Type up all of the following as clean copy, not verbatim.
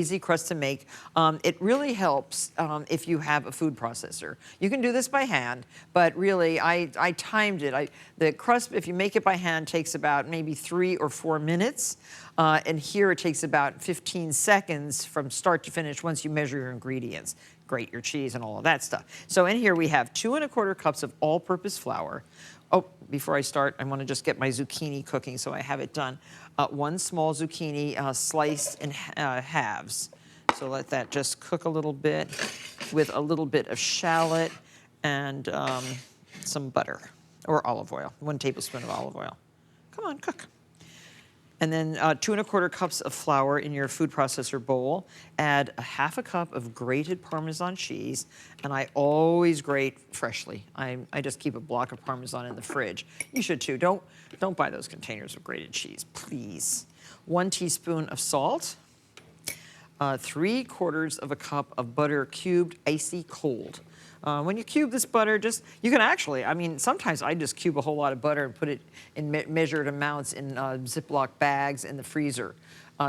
Easy crust to make. It really helps if you have a food processor. You can do this by hand, but really I timed it. The crust, if you make it by hand, takes about maybe 3 or 4 minutes. And here it takes about 15 seconds from start to finish once you measure your ingredients, grate your cheese and all of that stuff. So in here we have 2 1/4 cups of all-purpose flour. Oh, before I start, I want to just get my zucchini cooking so I have it done. 1 small zucchini sliced in halves. So let that just cook a little bit with a little bit of shallot and some butter or olive oil, 1 tablespoon of olive oil. Come on, cook. And then 2 1/4 cups of flour in your food processor bowl. Add 1/2 cup of grated Parmesan cheese, and I always grate freshly. I just keep a block of Parmesan in the fridge. You should too. Don't buy those containers of grated cheese, please. 1 teaspoon of salt. 3/4 of a cup of butter cubed, icy cold. When you cube this butter, you can actually, I mean, sometimes I just cube a whole lot of butter and put it in measured amounts in Ziploc bags in the freezer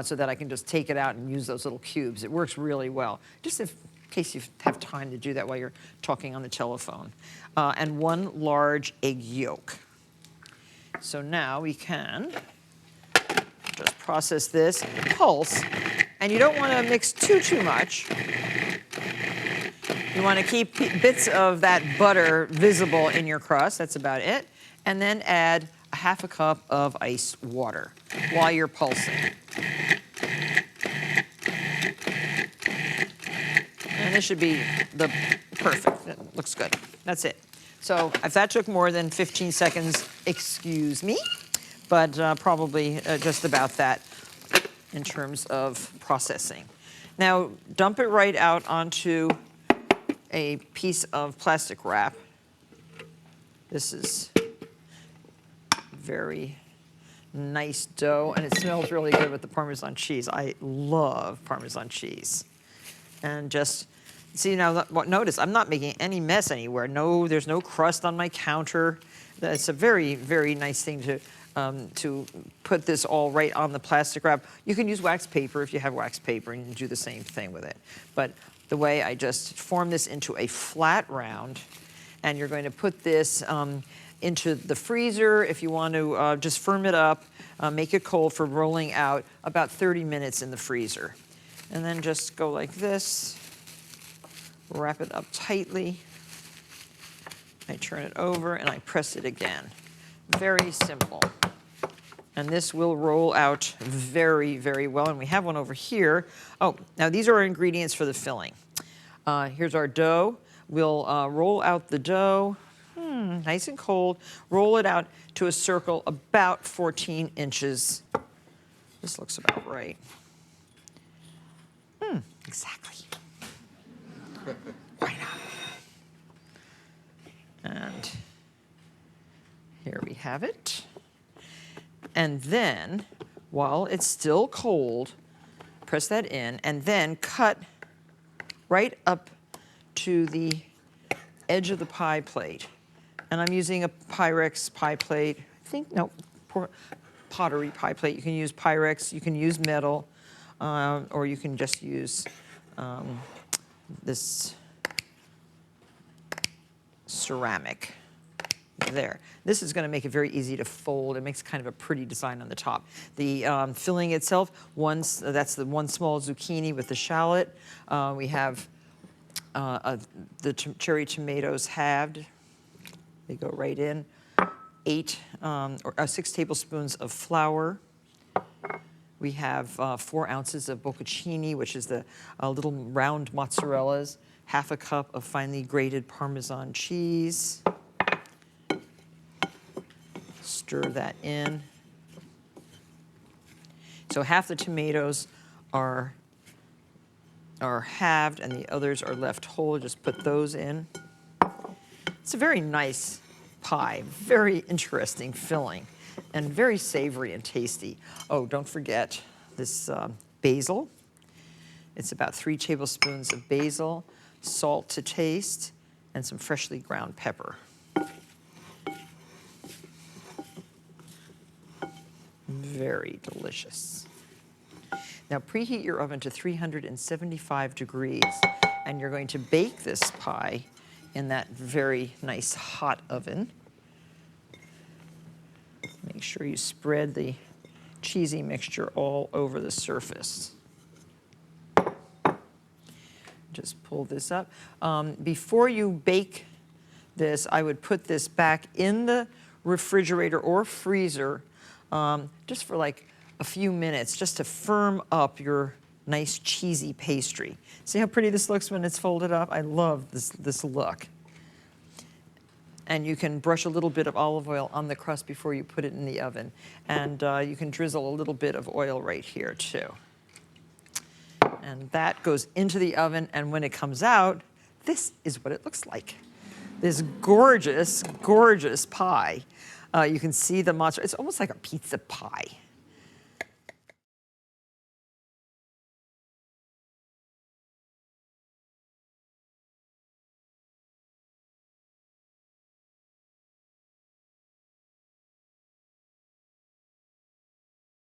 so that I can just take it out and use those little cubes. It works really well, just in case you have time to do that while you're talking on the telephone. And 1 large egg yolk. So now we can just process this, pulse, and you don't want to mix too much. You want to keep bits of that butter visible in your crust. That's about it. And then add 1/2 cup of ice water while you're pulsing. And this should be perfect. It looks good. That's it. So if that took more than 15 seconds, excuse me, but probably just about that in terms of processing. Now, dump it right out onto a piece of plastic wrap. This is very nice dough, and it smells really good with the Parmesan cheese. I love Parmesan cheese. And just, see now, notice I'm not making any mess anywhere. No, there's no crust on my counter. That's a very, very nice thing to put this all right on the plastic wrap. You can use wax paper if you have wax paper and do the same thing with it. But the way I just form this into a flat round, and you're going to put this into the freezer if you want to just firm it up, make it cold for rolling out, about 30 minutes in the freezer. And then just go like this, wrap it up tightly. I turn it over and I press it again. Very simple. And this will roll out very, very well. And we have one over here. Oh, now these are our ingredients for the filling. Here's our dough. We'll roll out the dough, nice and cold. Roll it out to a circle about 14 inches. This looks about right. Exactly. Why not? And here we have it. And then, while it's still cold, press that in, and then cut right up to the edge of the pie plate. And I'm using a Pyrex pie plate. Pottery pie plate. You can use Pyrex, you can use metal, or you can just use this ceramic. There. This is going to make it very easy to fold. It makes kind of a pretty design on the top. The filling itself, that's the 1 small zucchini with the shallot. We have the cherry tomatoes halved. They go right in. 6 tablespoons of flour. We have 4 ounces of bocconcini, which is the little round mozzarellas. 1/2 cup of finely grated Parmesan cheese. Stir that in. So half the tomatoes are halved and the others are left whole. Just put those in. It's a very nice pie, very interesting filling, and very savory and tasty. Oh, don't forget this basil. It's about 3 tablespoons of basil, salt to taste, and some freshly ground pepper. Very delicious. Now preheat your oven to 375 degrees, and you're going to bake this pie in that very nice hot oven. Make sure you spread the cheesy mixture all over the surface. Just pull this up. Before you bake this, I would put this back in the refrigerator or freezer just for like a few minutes, just to firm up your nice cheesy pastry. See how pretty this looks when it's folded up? I love this look. And you can brush a little bit of olive oil on the crust before you put it in the oven. And you can drizzle a little bit of oil right here too. And that goes into the oven, and when it comes out, this is what it looks like. This gorgeous, gorgeous pie. You can see the mozzarella. It's almost like a pizza pie.